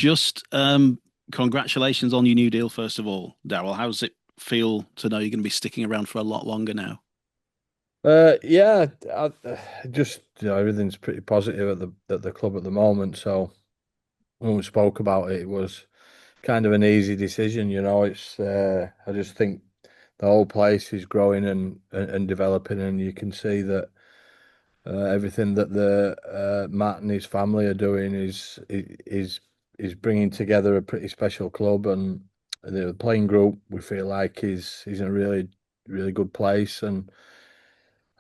Just congratulations on your new deal, first of all, Daryl. How does it feel to know you're going to be sticking around for a lot longer now? Yeah, just everything's pretty positive at the club at the moment. So when we spoke about it, it was kind of an easy decision. It's I just think the whole place is growing and developing, and you can see that everything that the Matt and his family are doing is bringing together a pretty special club, and the playing group we feel like is in a really good place. And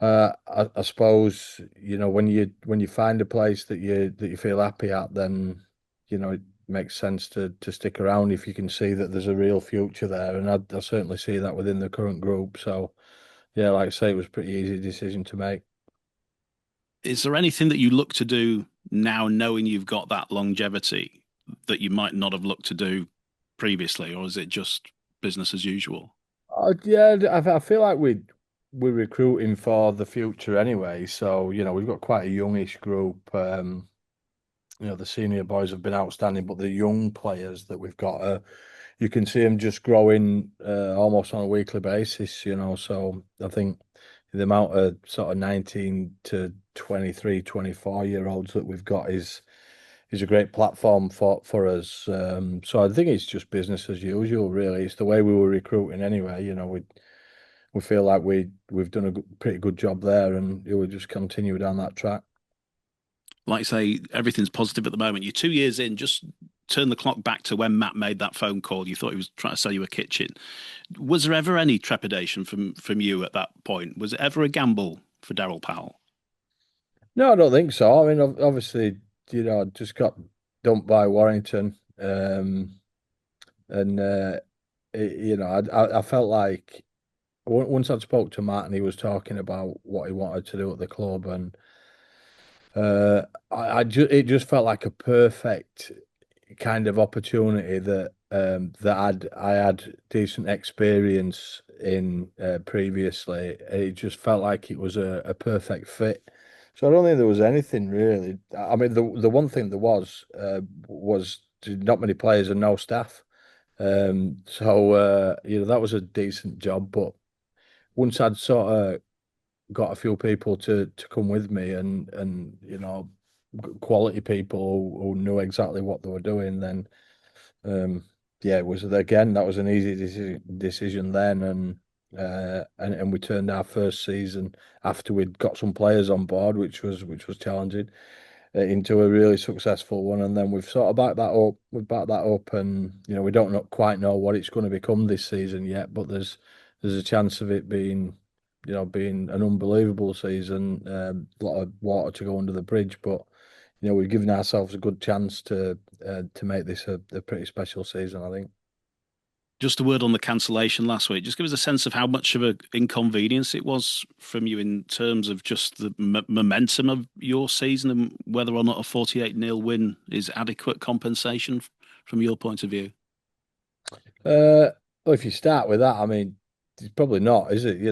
I suppose when you find a place that you feel happy at, then it makes sense to stick around if you can see that there's a real future there, and I certainly see that within the current group. So yeah, like I say, it was a pretty easy decision to make. Is there anything that you look to do now, knowing you've got that longevity, that you might not have looked to do previously, or is it just business as usual? Yeah, I feel like we're recruiting for the future anyway. So we've got quite a youngish group. The senior boys have been outstanding, but the young players that we've got, you can see them just growing almost on a weekly basis. So I think the amount of sort of 19 to 23, 24 year olds that we've got is a great platform for us. So I think it's just business as usual, really. It's the way we were recruiting anyway. We feel like we've done a pretty good job there, and we'll just continue down that track. Like I say, everything's positive at the moment. You're 2 years in. Just turn the clock back to when Matt made that phone call. You thought he was trying to sell you a kitchen. Was there ever any trepidation from you at that point? Was it ever a gamble for Daryl Powell? No, I don't think so. I mean, obviously, I just got dumped by Warrington, and I felt like once I'd spoke to Matt and he was talking about what he wanted to do at the club, and it just felt like a perfect kind of opportunity I had decent experience in previously. It just felt like it was a perfect fit. So I don't think there was anything really. I mean, the one thing there was not many players and no staff. So that was a decent job. But once I'd sort of got a few people to come with me, and quality people who knew exactly what they were doing, then um, yeah, it was again that was an easy decision then, and we turned our first season after we'd got some players on board, which was challenging, into a really successful one. And then we've sort of backed that up. We've backed that up, and we don't quite know what it's going to become this season yet, but there's a chance of it being an unbelievable season. A lot of water to go under the bridge, but we've given ourselves a good chance to make this a pretty special season, I think. Just a word on the cancellation last week. Just give us a sense of how much of an inconvenience it was from you in terms of just the momentum of your season, and whether or not a 48-0 win is adequate compensation from your point of view. Well, if you start with that, I mean, it's probably not, is it?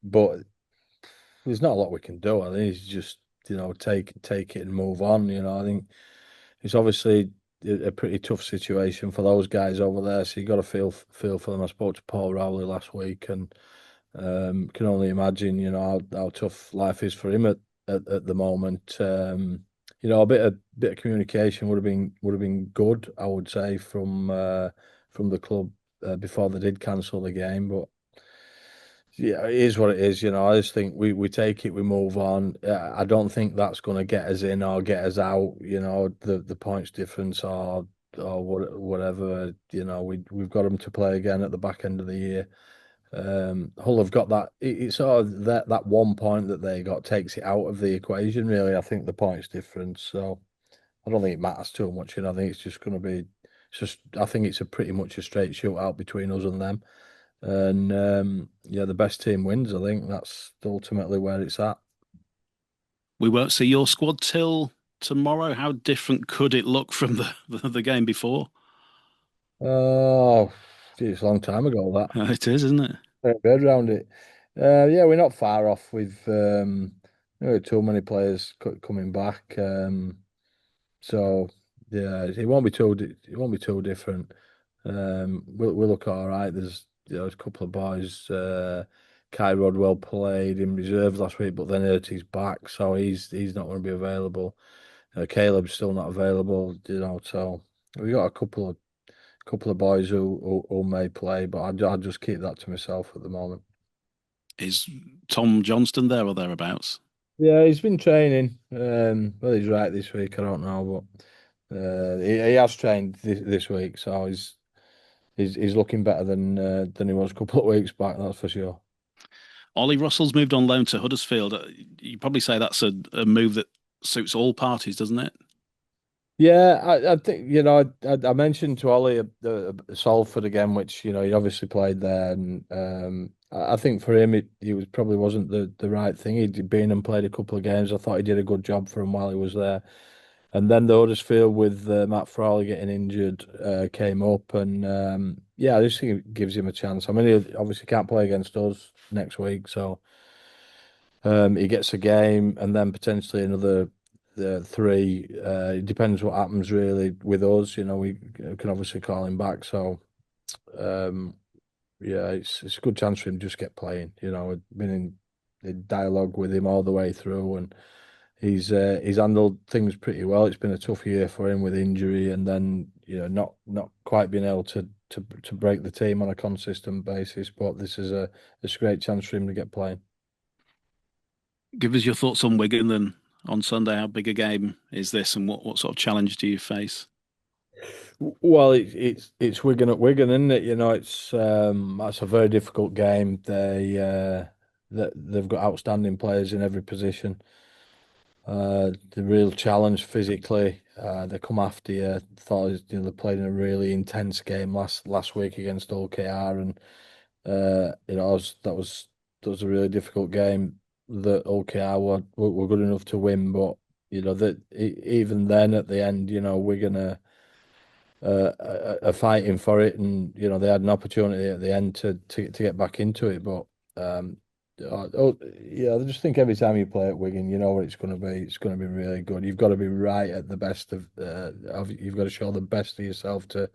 But there's not a lot we can do. I think it's just take it and move on. I think it's obviously a pretty tough situation for those guys over there. So you got to feel for them. I spoke to Paul Rowley last week, and can only imagine how tough life is for him at the moment. A bit of communication would have been good, I would say, from the club before they did cancel the game, but. Yeah, it is what it is. I just think we take it, we move on. I don't think that's going to get us in or get us out. The points difference or whatever. We've got them to play again at the back end of the year. Hull have got that. It's sort of that 1 point that they got takes it out of the equation. Really, I think the points difference. So I don't think it matters too much. I think it's just going to be. It's just. I think it's a pretty much a straight shootout between us and them. And yeah, the best team wins. I think that's ultimately where it's at. We won't see your squad till tomorrow. How different could it look from the game before? Oh, gee, it's a long time ago that. It is, isn't it? Head around it. Yeah, we're not far off with too many players coming back. So yeah, it won't be too different. We'll look all right. There's a couple of boys. Kai Rodwell played in reserve last week, but then hurt his back, so he's not going to be available. Caleb's still not available, So we got a couple of boys who may play, but I just keep that to myself at the moment. Is Tom Johnston there or thereabouts? Yeah, he's been training. Well, he's right this week. I don't know, but he has trained this week, so he's looking better than he was a couple of weeks back. That's for sure. Ollie Russell's moved on loan to Huddersfield. You probably say that's a move that suits all parties, doesn't it? Yeah, I think I mentioned to Ollie Salford again, which he obviously played there, and I think for him he was probably wasn't the right thing. He'd been and played a couple of games. I thought he did a good job for him while he was there, and then the Huddersfield with Matt Frawley getting injured came up, and yeah, I just think it gives him a chance. I mean, he obviously can't play against us next week, so. He gets a game and then potentially another three. It depends what happens really with us. We can obviously call him back. So um, yeah, it's a good chance for him to just get playing. I've been in dialogue with him all the way through, and he's handled things pretty well. It's been a tough year for him with injury, and then not quite being able to break the team on a consistent basis. But this is a great chance for him to get playing. Give us your thoughts on Wigan then on Sunday. How big a game is this, and what sort of challenge do you face? Well, it's Wigan at Wigan, isn't it? It's that's a very difficult game. They've got outstanding players in every position. The real challenge physically. They come after you. Thought they played in a really intense game last week against OKR, and that was a really difficult game that OKR were good enough to win, but that even then at the end, we're gonna. Are fighting for it, and they had an opportunity at the end to get back into it. But yeah, I just think every time you play at Wigan, you know what it's going to be. It's going to be really good. You've got to be right at the best you've got to show the best of yourself to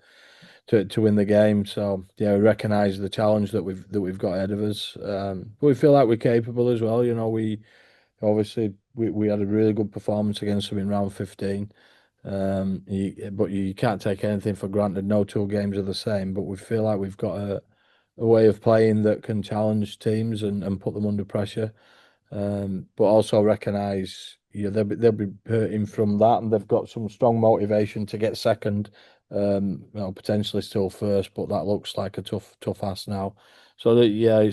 win the game. So yeah, we recognise the challenge that we've got ahead of us. But we feel like we're capable as well. We obviously we had a really good performance against them in round 15. But you can't take anything for granted. No two games are the same, but we feel like we've got a way of playing that can challenge teams and put them under pressure. But also recognise they'll be hurting from that, and they've got some strong motivation to get second. Potentially still first, but that looks like a tough ask now. So that yeah,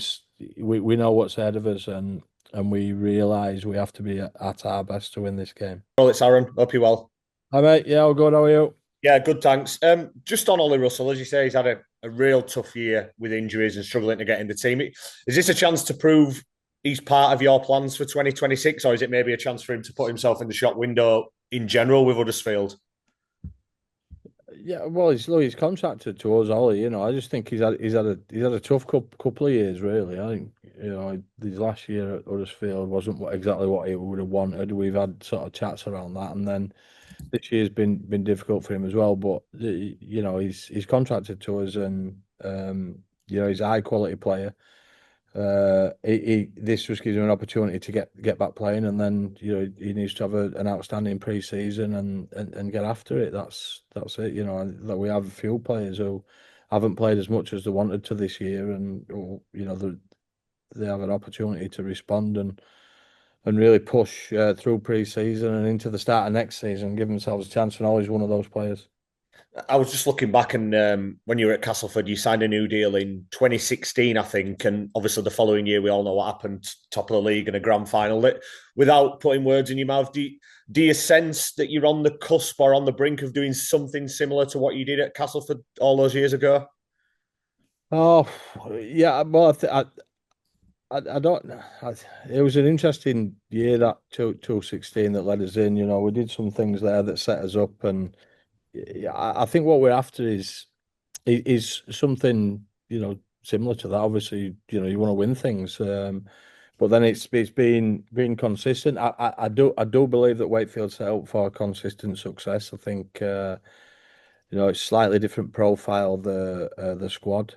we know what's ahead of us, and we realise we have to be at our best to win this game. Well, it's Aaron. Hope you're well. Hi mate, yeah, all good. How are you? Yeah, good, thanks. Just on Ollie Russell, as you say, he's had a real tough year with injuries and struggling to get in the team. Is this a chance to prove he's part of your plans for 2026, or is it maybe a chance for him to put himself in the shop window in general with Huddersfield? Yeah, well, he's contracted to us, Ollie. I just think he's had a tough couple of years, really. I think his last year at Huddersfield wasn't exactly what he would have wanted. We've had sort of chats around that, and then this year's been difficult for him as well. But he's contracted to us, and he's a high quality player. This just gives him an opportunity to get back playing, and then he needs to have an outstanding pre-season and get after it. That's it. And that we have a few players who haven't played as much as they wanted to this year, and they have an opportunity to respond and really push through pre-season and into the start of next season, give themselves a chance. And always one of those players. I was just looking back, and when you were at Castleford, you signed a new deal in 2016, I think, and obviously the following year we all know what happened: top of the league and a grand final. Without putting words in your mouth, do you sense that you're on the cusp or on the brink of doing something similar to what you did at Castleford all those years ago? Oh, yeah. Well, I don't. It was an interesting year that 2016 that led us in. We did some things there that set us up, and yeah, I think what we're after is something similar to that. Obviously, you want to win things. but then it's been consistent. I do believe that Wakefield set up for consistent success. I think it's slightly different profile the squad,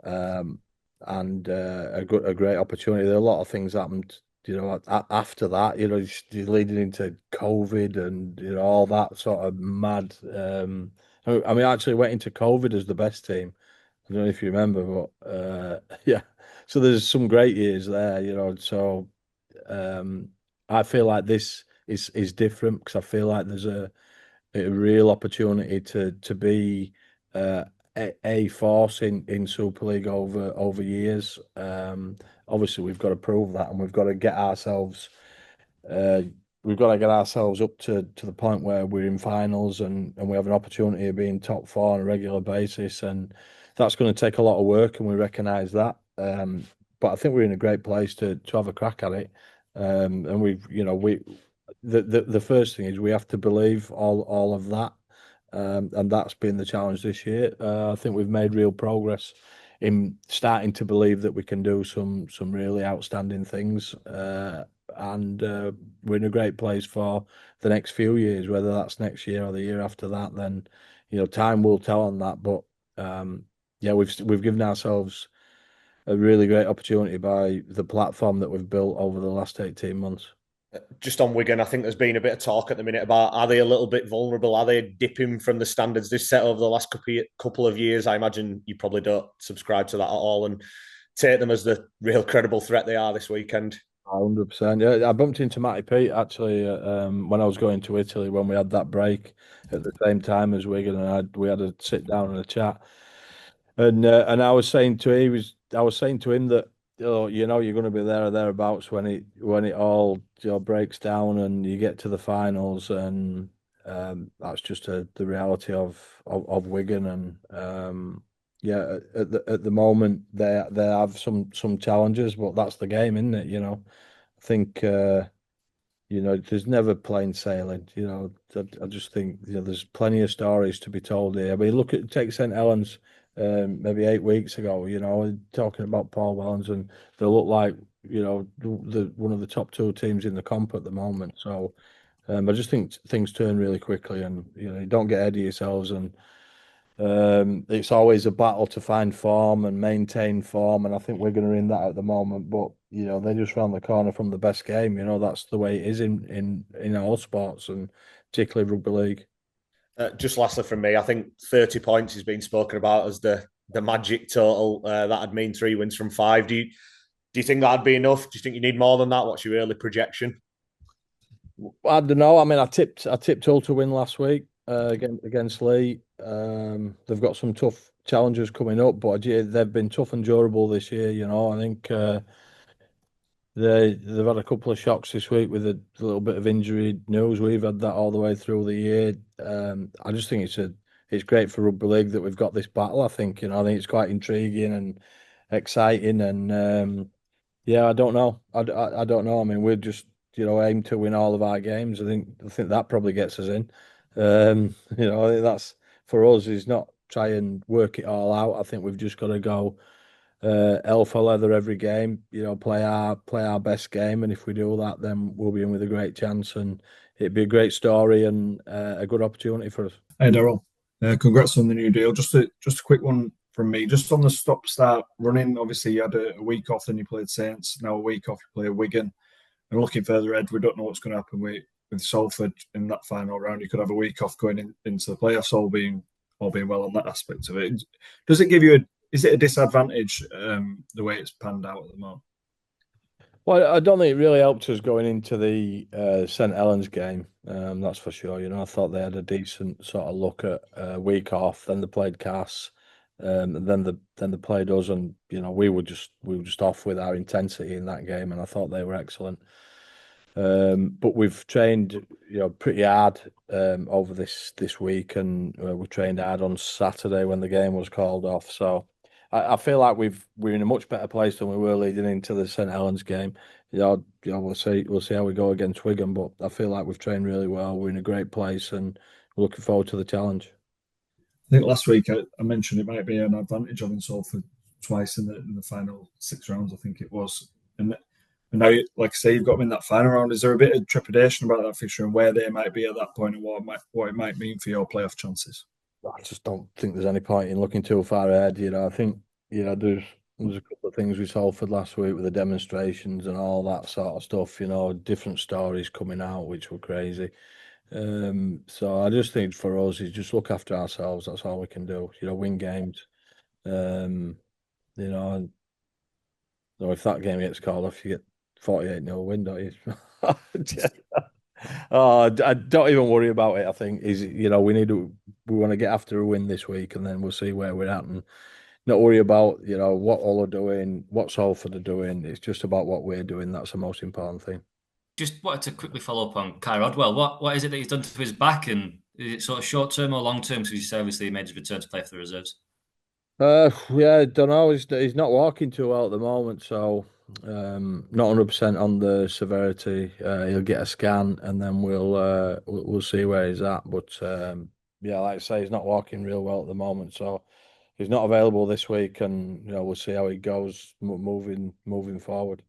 um, and a great opportunity. There are a lot of things happened. After that, just leading into COVID and all that sort of mad. We actually went into COVID as the best team. I don't know if you remember, but yeah. So there's some great years there, So um, I feel like this is different because I feel like there's a real opportunity to be a force in Super League over years. Obviously, we've got to prove that, and uh, we've got to get ourselves up to the point where we're in finals and we have an opportunity of being top four on a regular basis, and that's going to take a lot of work, and we recognise that. But I think we're in a great place to have a crack at it. And we've, we the first thing is we have to believe all of that, and that's been the challenge this year. I think we've made real progress in starting to believe that we can do some really outstanding things, and we're in a great place for the next few years. Whether that's next year or the year after that, then time will tell on that. But yeah, we've given ourselves a really great opportunity by the platform that we've built over the last 18 months. Just on Wigan, I think there's been a bit of talk at the minute about, are they a little bit vulnerable? Are they dipping from the standards they've set over the last couple of years? I imagine you probably don't subscribe to that at all and take them as the real credible threat they are this weekend. 100%. Yeah, I bumped into Matty Pete actually when I was going to Italy when we had that break at the same time as Wigan, and we had a sit down and a chat. And I was saying to him that you're going to be there or thereabouts when it all breaks down and you get to the finals, and that's just the reality of Wigan. And yeah, at the moment they have some challenges, but that's the game, isn't it? I think there's never plain sailing. I just think there's plenty of stories to be told here. I mean, take St Helens, maybe 8 weeks ago. Talking about Paul Wellens, and they look like the one of the top two teams in the comp at the moment. So I just think things turn really quickly, and you don't get ahead of yourselves, and it's always a battle to find form and maintain form, and I think we're going to in that at the moment. But they're just round the corner from the best game. That's the way it is in all sports, and particularly rugby league. Just lastly from me, I think 30 points has been spoken about as the magic total. That'd mean 3 wins from 5. Do you think that'd be enough? Do you think you need more than that? What's your early projection? I don't know. I mean, I tipped Hull to win last week against Lee. They've got some tough challenges coming up, but yeah, they've been tough and durable this year. I think they've had a couple of shocks this week with a little bit of injury news. We've had that all the way through the year. I just think it's great for rugby league that we've got this battle. I think it's quite intriguing and exciting, and yeah, I don't know. I don't know. I mean, we're just aim to win all of our games. I think that probably gets us in. I think that's for us is not try and work it all out. I think we've just got to go hell for leather every game. Play our best game, and if we do that, then we'll be in with a great chance, and it'd be a great story and a good opportunity for us. Hey Daryl, congrats on the new deal. Just a quick one from me. Just on the stop-start running, obviously you had a week off, then you played Saints. Now a week off, you play Wigan. And looking further ahead, we don't know what's going to happen with Salford in that final round. You could have a week off going into the playoffs, all being well on that aspect of it. Does it give you is it a disadvantage the way it's panned out at the moment? Well, I don't think it really helped us going into the St Helens game. That's for sure. I thought they had a decent sort of look at a week off. Then they played Cass, and then they played us, and we were just off with our intensity in that game, and I thought they were excellent. But we've trained, pretty hard over this week, and we trained hard on Saturday when the game was called off. So I feel like we're in a much better place than we were leading into the St Helens game. We'll see how we go against Wigan, but I feel like we've trained really well. We're in a great place, and we're looking forward to the challenge. I think last week I mentioned it might be an advantage having Salford twice in the final 6 rounds. I think it was, and And now, like I say, you've got them in that final round. Is there a bit of trepidation about that fixture and where they might be at that point and what it might mean for your playoff chances? I just don't think there's any point in looking too far ahead. I think there's a couple of things with Salford last week with the demonstrations and all that sort of stuff. Different stories coming out which were crazy. So I just think for us is just look after ourselves. That's all we can do. Win games. Um, you know, or if that game gets called off, you get 48-0 win, don't you? Oh, I don't even worry about it. I think we want to get after a win this week, and then we'll see where we're at, and not worry about what all are doing, what Salford are doing. It's just about what we're doing. That's the most important thing. Just wanted to quickly follow up on Kai Rodwell. What is it that he's done to his back, and is it sort of short term or long term? Because he's obviously made his return to play for the reserves. Yeah, don't know. He's not walking too well at the moment, so not 100% on the severity. He'll get a scan, and then we'll see where he's at. But yeah, like I say, he's not walking real well at the moment, so he's not available this week, and we'll see how he goes moving forward.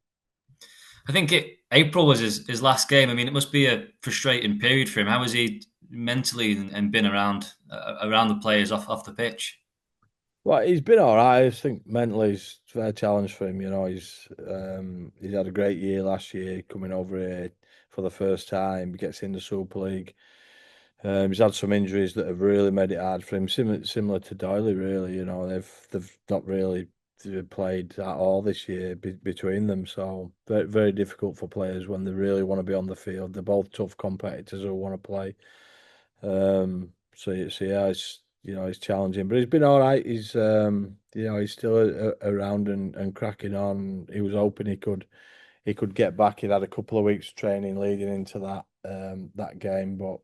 I think April was his last game. I mean, it must be a frustrating period for him. How has he mentally and been around the players off the pitch? Well, he's been all right. I think mentally it's a fair challenge for him. He's had a great year last year, coming over here for the first time. He gets in the Super League. He's had some injuries that have really made it hard for him, similar to Doyley. Really, they've not really played at all this year between them. So very very difficult for players when they really want to be on the field. They're both tough competitors who want to play. So yeah, it's challenging, but he's been all right. He's still around and cracking on. He was hoping he could get back. He'd had a couple of weeks training leading into that game, but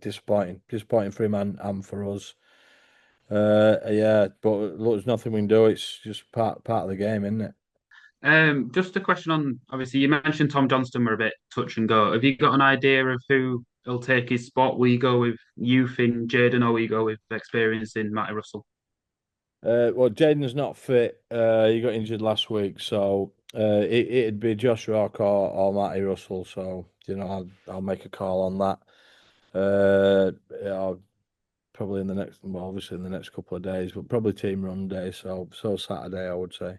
disappointing for him and for us. Yeah, but look, there's nothing we can do. It's just part of the game, isn't it? Just a question on, obviously, you mentioned Tom Johnston were a bit touch and go. Have you got an idea of who will take his spot? Will you go with youth in Jaden, or will you go with experience in Matty Russell? Well, Jaden's not fit. He got injured last week, so it'd be Josh Rock or Matty Russell. So I'll make a call on that. Yeah, probably obviously in the next couple of days, but probably team run day. So Saturday, I would say.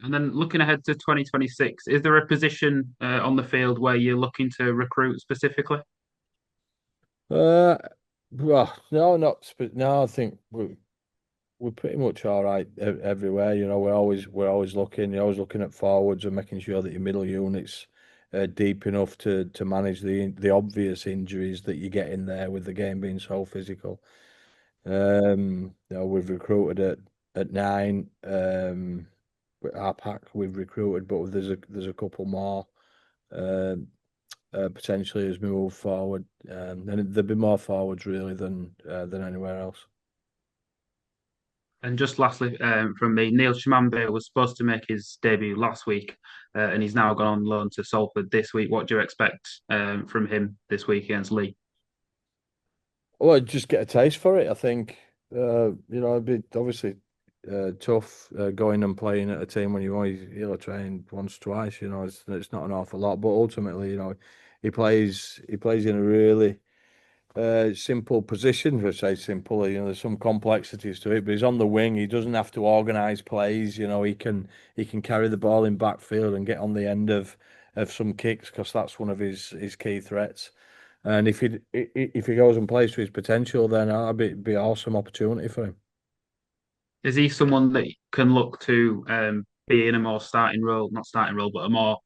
And then looking ahead to 2026, is there a position on the field where you're looking to recruit specifically? Well, no, no. I think we're pretty much all right everywhere. We're always looking. You're always looking at forwards and making sure that your middle unit's deep enough to manage the obvious injuries that you get in there with the game being so physical. We've recruited at 9. Our pack we've recruited, but there's a couple more potentially as we move forward. And there'll be more forwards really than anywhere else. And just lastly, from me, Neil Shamambe was supposed to make his debut last week, and he's now gone on loan to Salford this week. What do you expect from him this week against Leigh? Well, just get a taste for it. I think it'd be obviously tough going and playing at a team when you only train once, twice. It's not an awful lot, but ultimately, he plays in a really simple position. I say simple, there's some complexities to it, but he's on the wing. He doesn't have to organise plays. He can carry the ball in backfield and get on the end of some kicks because that's one of his key threats. And if he goes and plays to his potential, then that'd be an awesome opportunity for him. Is he someone that can look to be in a more starting role, not starting role, but a more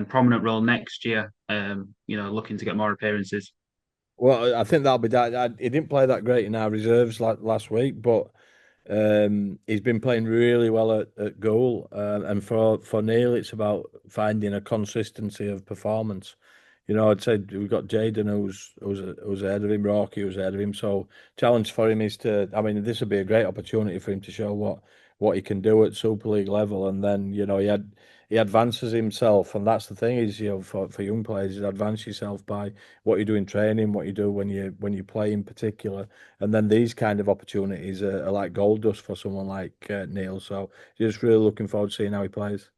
prominent role next year? Looking to get more appearances. Well, I think that'll be that. He didn't play that great in our reserves like last week, but he's been playing really well at goal. And for Neil, it's about finding a consistency of performance. I'd say we've got Jaden who's ahead of him, Rocky who's ahead of him. So challenge for him is this would be a great opportunity for him to show what he can do at Super League level, and then he advances himself, and that's the thing is for young players, you advance yourself by what you do in training, what you do when you play in particular, and then these kind of opportunities are like gold dust for someone like Neil. So just really looking forward to seeing how he plays.